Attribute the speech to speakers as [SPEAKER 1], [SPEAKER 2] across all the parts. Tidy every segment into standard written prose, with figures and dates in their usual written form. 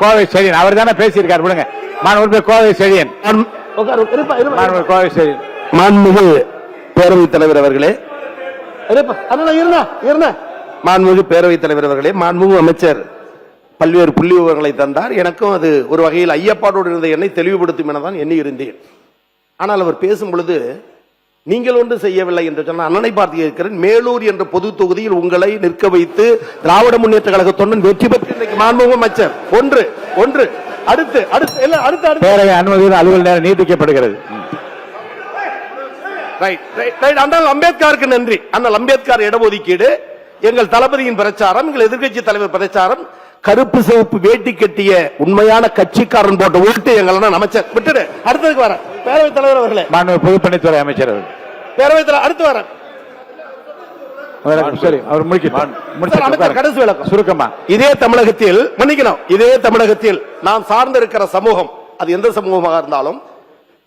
[SPEAKER 1] கோவை செழியன் அவர் தானே பேசியிருக்காரு. விடுங்க. கோவை செழியன். கோவை செழியன்.
[SPEAKER 2] மாண்புமிகு பேரவைத் தலைவர் அவர்களே, மாண்புமிகு பேரவைத் தலைவர் அவர்களே, மாண்புமிகு அமைச்சர் பல்வேறு புள்ளி விவரங்களை தந்தார். எனக்கும் அது ஒரு வகையில் ஐயப்பாடோடு இருந்த என்னை தெளிவுபடுத்தும் என தான் எண்ணி இருந்தேன். ஆனால் அவர் பேசும் பொழுது நீங்கள் ஒன்று செய்யவில்லை என்று சொன்ன அண்ணனை பார்த்து இருக்கிறேன். மேலூர் என்ற பொது தொகுதியில் உங்களை நிற்க வைத்து திராவிட முன்னேற்ற கழக தொண்டன் வெற்றி பெற்று இன்றைக்கு மாண்புமிகு அமைச்சர் ஒன்று அடுத்து
[SPEAKER 1] பேரவை அனுமதியின் அலுவல் நேரம் நீட்டிக்கப்படுகிறது.
[SPEAKER 2] அண்ணல் அம்பேத்கருக்கு நன்றி. அண்ணல் அம்பேத்கர் இடஒதுக்கீடு, எங்கள் தளபதியின் பிரச்சாரம், எங்கள் எதிர்கட்சி தலைவர் பிரச்சாரம், கருப்பு சிவப்பு வேட்டி கட்டிய உண்மையான கட்சிக்காரன் போட்ட ஓட்டு எங்கள் அமைச்சர் விட்டுடு. அடுத்ததுக்கு வர பேரவைத் தலைவர் அவர்களே,
[SPEAKER 1] பொதுப்பணித்துறை அமைச்சர்
[SPEAKER 2] பேரவைத் தலைவர் அடுத்து வர கடைசி விளக்கம்
[SPEAKER 1] சுருக்கமா.
[SPEAKER 2] இதே தமிழகத்தில் மன்னிக்கணும், இதே தமிழகத்தில் நாம் சார்ந்திருக்கிற சமூகம், அது எந்த சமூகமாக இருந்தாலும்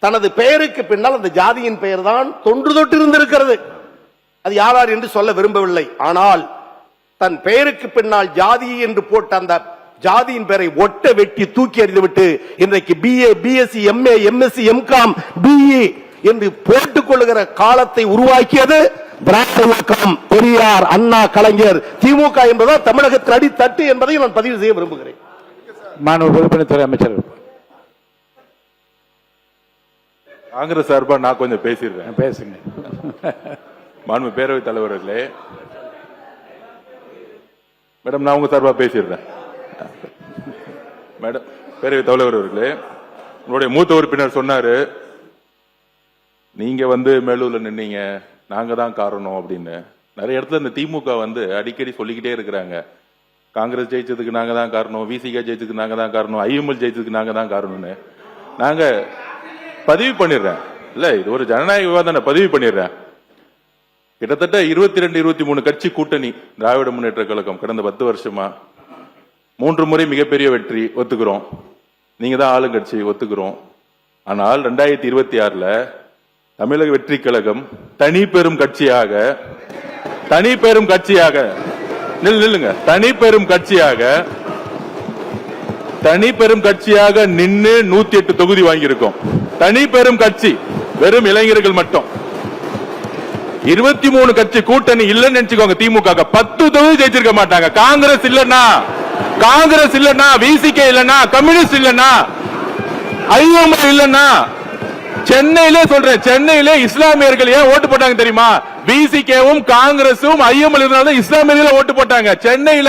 [SPEAKER 2] தனது பெயருக்கு பின்னால் அந்த ஜாதியின் பெயர் தான் தொன்று தொட்டு இருந்திருக்கிறது. அது யார் என்று சொல்ல விரும்பவில்லை. ஆனால் தன் பெயருக்கு பின்னால் ஜாதி என்று போட்ட அந்த ஜாதியின் பெயரை ஒட்ட வெட்டி தூக்கி எறிந்துவிட்டு இன்றைக்கு BA, BSc, MA, MSc, MCom, BE என்று போட்டுக் கொள்ளுகிற காலத்தை உருவாக்கியது திராவிட இயக்கம், பெரியார், அண்ணா, கலைஞர், திமுக என்பதால் தமிழகத்தில் அடித்தட்டு என்பதை நான் பதிவு செய்ய விரும்புகிறேன்.
[SPEAKER 1] பொதுப்பணித்துறை அமைச்சர்
[SPEAKER 3] காங்கிரஸ் சார்பா நான் கொஞ்சம் பேசிடுறேன்.
[SPEAKER 1] பேசுங்க.
[SPEAKER 3] மாண்பு பேரவைத் தலைவர்களே, மேடம் நான் உங்க சார்பா பேசிடுறேன். மேடம் பேரவைத் தலைவர் அவர்களே, உங்களுடைய மூத்த உறுப்பினர் சொன்னாரு, நீங்க மேலூர்ல நின்னீங்க, நாங்க தான் காரணம் அப்படின்னு. நிறைய இடத்துல இந்த திமுக அடிக்கடி சொல்லிக்கிட்டே இருக்கிறாங்க, காங்கிரஸ் ஜெயிச்சதுக்கு நாங்க தான் காரணம், விசிக ஜெயிச்சதுக்கு நாங்க தான் காரணம், IML ஜெயிச்சதுக்கு நாங்க தான் காரணம்னு. நாங்க பதிவு பண்ணிடுறேன், இல்ல இது ஒரு ஜனநாயக விவாதம், பதிவு பண்ணிடுறேன். கிட்டத்தட்ட 22, 23 கட்சி கூட்டணி திராவிட முன்னேற்ற கழகம் கடந்த 10 வருஷமா 3 முறை மிகப்பெரிய வெற்றி ஒத்துக்கிறோம். நீங்க தான் ஆளுங்கட்சி ஒத்துக்கிறோம். ஆனால் 2026ல தமிழக வெற்றி கழகம் தனி பெரும் கட்சியாக நில்லுங்க, தனி பெரும் கட்சியாக நின்று 108 தொகுதி வாங்கியிருக்கோம். தனி பெரும் கட்சி, வெறும் இளைஞர்கள் மட்டும். 23 கட்சி கூட்டணி இல்லன்னு நினைச்சுக்கோங்க. திமுக 10 தொகுதி ஜெயிச்சிருக்க மாட்டாங்க. காங்கிரஸ் இல்லன்னா, விசிக இல்லன்னா, கம்யூனிஸ்ட் இல்லன்னா, IML இல்லன்னா, சென்னையிலே சொல்றேன், சென்னையிலே இஸ்லாமியர்கள் ஏன் ஓட்டு போட்டாங்க தெரியுமா? விசிகவும் காங்கிரசும் IML இருந்தாலும் இஸ்லாமியர்கள் ஓட்டு போட்டாங்க சென்னையில.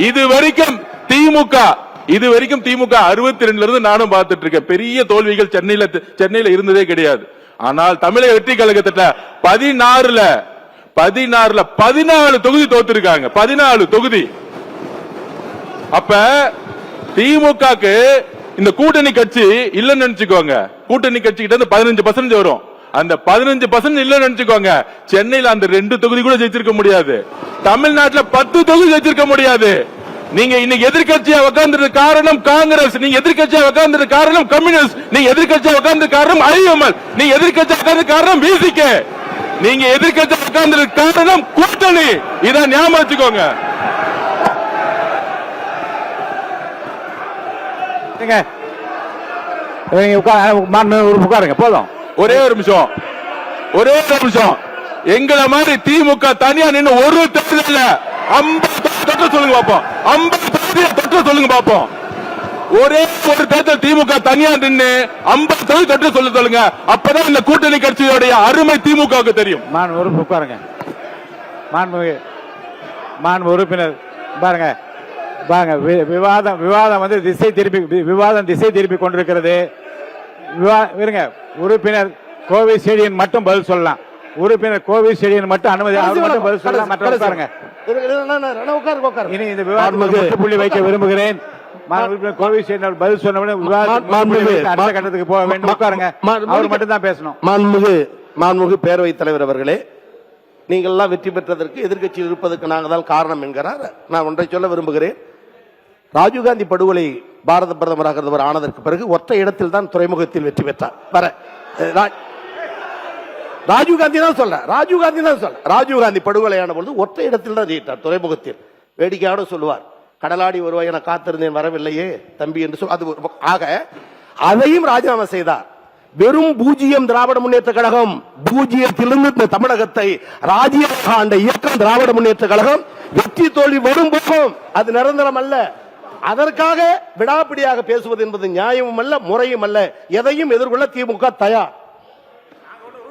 [SPEAKER 3] இதுவரைக்கும் திமுக 62ல இருந்து நானும் பார்த்துட்டு இருக்கேன். பெரிய தோல்விகள் சென்னையில இருந்ததே கிடையாது. ஆனால் தமிழக வெற்றி கழகத்துல 14 தொகுதி தோத்துருக்காங்க. 14 தொகுதி. அப்ப திமுகக்கு இந்த கூட்டணி கட்சி இல்லன்னு நினைச்சுக்கோங்க. கூட்டணி கட்சி கிட்ட 15% வரும். அந்த 15% இல்லன்னு நினைச்சுக்கோங்க. சென்னையில அந்த 2 தொகுதி கூட ஜெயிச்சிருக்க முடியாது. தமிழ்நாட்டில் 10 தொகுதி ஜெயிச்சிருக்க முடியாது. நீங்க இன்னைக்கு எதிர்கட்சியா உட்கார்ந்து காரணம் காங்கிரஸ், நீங்க எதிர்கட்சியா உட்கார்ந்து காரணம் கம்யூனிஸ்ட், நீங்க எதிர்கட்சியா உட்கார்ந்து காரணம் IML, நீங்க எதிர்கட்சியா உட்கார்ந்து காரணம் விசிக, நீங்க எதிர்கட்சியா உட்கார்ந்து காரணம் கூட்டணி. இதான் ஞாபகம் வச்சுக்கோங்க.
[SPEAKER 1] உட்காருங்க போதும்.
[SPEAKER 3] ஒரே ஒரு நிமிஷம். எங்களை மாதிரி திமுக தனியா நின்று ஒரு தேர்தல் 50 சொல்லுங்க பாப்போம். 50 சொல்லுங்க பாப்போம். ஒரே ஒரு தேர்தல் திமுக தனியா நின்று 50 தொற்று சொல்லுங்க. அப்பதான் இந்த கூட்டணி கட்சியோடைய அருமை திமுகவுக்கு தெரியும்.
[SPEAKER 1] உட்காருங்க. மாண்பு உறுப்பினர் பாருங்க, விவாதம் திசை திருப்பி கொண்டிருக்கிறது. உறுப்பினர் கோவை செழியன் மட்டும் பதில் சொல்லலாம். உறுப்பினர் கோவை செழியன் மட்டும் அனுமதி பதில் சொல்லலாம். மற்ற இனி இந்த விவாதத்துக்கு புள்ளி வைக்க விரும்புகிறேன். கோவை செழியன் பதில் சொன்ன அடுத்த கட்டத்துக்கு போக வேண்டும். உட்காருங்க. அவர் மட்டும் தான் பேசணும்.
[SPEAKER 2] மாண்புமிகு பேரவைத் தலைவர் அவர்களே, நீங்கள் எல்லாம் வெற்றி பெற்றதற்கு எதிர்கட்சியில் இருப்பதற்கு நாங்கள் தான் காரணம் என்கிறார். நான் ஒன்றை சொல்ல விரும்புகிறேன். ராஜீவ்காந்தி படுகொலை பாரத பிரதமராக ஆனதற்கு பிறகு ஒற்றை இடத்தில் தான் துறைமுகத்தில் வெற்றி பெற்றார். ராஜீவ்காந்தி தான் சொல்ற. ராஜீவ்காந்தி படுகொலையான பொழுது ஒற்றை இடத்தில் தான் ஜெயித்தார் துறைமுகத்தில். வேடிக்கையோடு சொல்லுவார், கடலாடி வருவாய் என காத்திருந்தேன் வரவில்லையே தம்பி என்று சொல். அது ஆக அதையும் ராஜினாமா செய்தார். வெறும் பூஜ்ஜியம் திராவிட முன்னேற்ற கழகம், பூஜ்ஜியத்திலிருந்து இந்த தமிழகத்தை ராஜ்யமாக ஆண்ட இயக்கம் திராவிட முன்னேற்ற கழகம். வெற்றி தோல்வி வரும் போகும், அது நிரந்தரம் அல்ல. அதற்காக விடாப்பிடியாக பேசுவது என்பது நியாயமும் அல்ல, முறையும் அல்ல. எதையும் எதிர்கொள்ள திமுக தயார்.